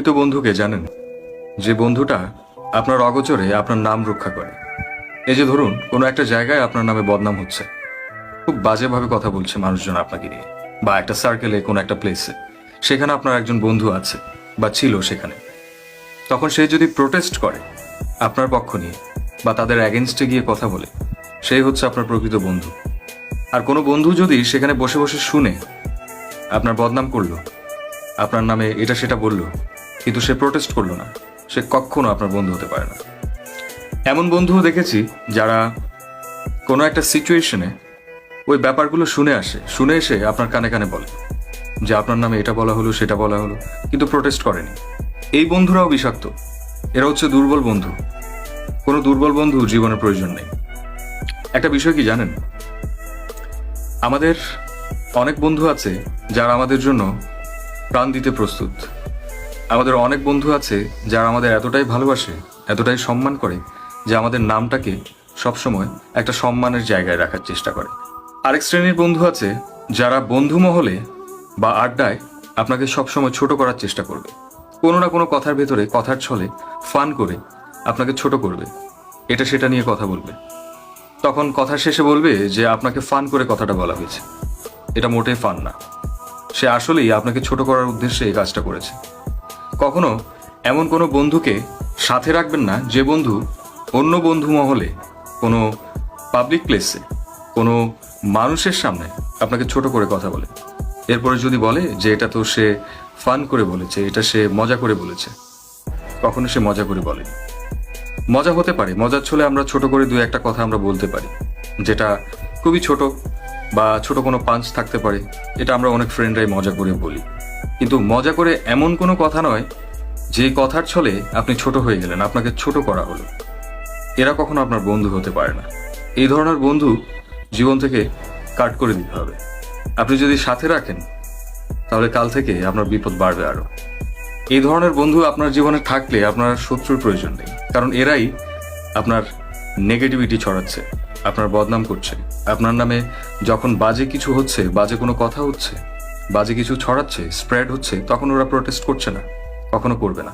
তো বন্ধুকে জানেন, যে বন্ধুটা আপনার অগোচরে আপনার নাম রক্ষা করে। এই যে ধরুন কোনো একটা জায়গায় আপনার নামে বদনাম হচ্ছে, খুব বাজেভাবে কথা বলছে মানুষজন আপনাকে নিয়ে, বা একটা সার্কেলে কোনো একটা প্লেসে, সেখানে আপনার একজন বন্ধু আছে বা ছিল সেখানে। তখন সে যদি প্রোটেস্ট করে আপনার পক্ষ নিয়ে বা তাদের অ্যাগেনস্টে গিয়ে কথা বলে, সেই হচ্ছে আপনার প্রকৃত বন্ধু। আর কোনো বন্ধু যদি সেখানে বসে বসে শুনে আপনার বদনাম করলো, আপনার নামে এটা সেটা বললো, কিন্তু সে প্রোটেস্ট করলো না, সে কখনো আপনার বন্ধু হতে পারে না। এমন বন্ধুও দেখেছি যারা কোনো একটা সিচুয়েশনে ওই ব্যাপারগুলো শুনে এসে আপনার কানে কানে বলে যে আপনার নামে এটা বলা হলো সেটা বলা হলো, কিন্তু প্রোটেস্ট করেনি। এই বন্ধুরাও বিষাক্ত। এরা হচ্ছে দুর্বল বন্ধু। কোনো দুর্বল বন্ধু জীবনের প্রয়োজন নেই। একটা বিষয় কি জানেন, আমাদের অনেক বন্ধু আছে যারা আমাদের জন্য প্রাণ দিতে প্রস্তুত। আমাদের অনেক বন্ধু আছে যারা আমাদের এতটাই ভালোবাসে, এতটাই সম্মান করে, যে আমাদের নামটাকে সবসময় একটা সম্মানের জায়গায় রাখার চেষ্টা করে। আরেক শ্রেণীর বন্ধু আছে যারা বন্ধু মহলে বা আড্ডায় আপনাকে সবসময় ছোট করার চেষ্টা করবে। কোনো না কোনো কথার ভেতরে, কথার ছলে ফান করে আপনাকে ছোট করবে, এটা সেটা নিয়ে কথা বলবে। তখন কথার শেষে বলবে যে আপনাকে ফান করে কথাটা বলা হয়েছে। এটা মোটেই ফান না। সে আসলেই আপনাকে ছোট করার উদ্দেশ্যে এই কাজটা করেছে। কখনো এমন কোনো বন্ধুকে সাথে রাখবেন না যে বন্ধু অন্য বন্ধু মহলে, কোনো পাবলিক প্লেসে, কোনো মানুষের সামনে আপনাকে ছোট করে কথা বলে। এরপরে যদি বলে যে এটা তো সে ফান করে বলেছে, এটা সে মজা করে বলেছে, কখনো সে মজা করে বলেনি। মজা হতে পারে, মজার ছলে আমরা ছোট করে দু একটা কথা আমরা বলতে পারি, যেটা খুবই ছোট, বা ছোট কোনো পাঞ্চ থাকতে পারে, এটা আমরা অনেক ফ্রেন্ডরাই মজা করে বলি। কিন্তু মজা করে এমন কোনো কথা নয় যে কথার ছলে আপনি ছোট হয়ে গেলেন, আপনাকে ছোট করা হলো। এরা কখনো আপনার বন্ধু হতে পারে না। এই ধরনের বন্ধু জীবন থেকে কাট করে দিতে হবে। আপনি যদি সাথে রাখেন তাহলে কাল থেকে আপনার বিপদ বাড়বে আরো। এই ধরনের বন্ধু আপনার জীবনে থাকলে আপনার শত্রুর প্রয়োজন নেই, কারণ এরাই আপনার নেগেটিভিটি ছড়াচ্ছে, আপনার বদনাম করছে। আপনার নামে যখন বাজে কিছু হচ্ছে, বাজে কোনো কথা হচ্ছে, বাজে কিছু ছড়াচ্ছে, স্প্রেড হচ্ছে, তখন ওরা প্রোটেস্ট করছে না, কখনো করবে না।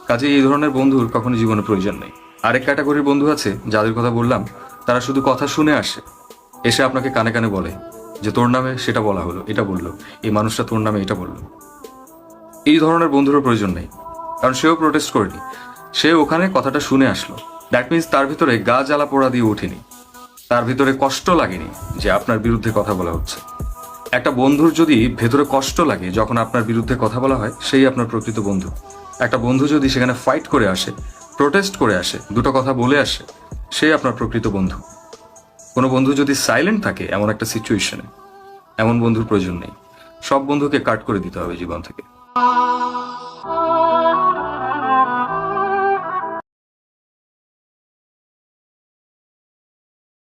কাজে এই ধরনের বন্ধুর কখনো জীবনে প্রয়োজন নেই। আরেক ক্যাটাগরির বন্ধু আছে যাদের কথা বললাম, তারা শুধু কথা শুনে আসে, এসে আপনাকে কানে কানে বলে যে তোর নামে সেটা বলা হলো, এটা বললো, এই মানুষটা তোর নামে এটা বললো। এই ধরনের বন্ধুরও প্রয়োজন নেই, কারণ সেও প্রোটেস্ট করেনি, সে ওখানে কথাটা শুনে আসলো। দ্যাট মিনস তার ভিতরে গা জ্বালা পোড়া দিয়ে ওঠেনি, তার ভিতরে কষ্ট লাগেনি যে আপনার বিরুদ্ধে কথা বলা হচ্ছে। একটা বন্ধুর যদি ভেতরে কষ্ট লাগে যখন আপনার বিরুদ্ধে কথা বলা হয়, সেই আপনার প্রকৃত বন্ধু। একটা বন্ধু যদি সেখানে ফাইট করে আসে, প্রোটেস্ট করে আসে, দুটো কথা বলে আসে, সেই আপনার প্রকৃত বন্ধু। কোনো বন্ধু যদি সাইলেন্ট থাকে এমন একটা সিচুয়েশনে, এমন বন্ধুর প্রয়োজন নেই। সব বন্ধুকে কাট করে দিতে হবে জীবন থেকে।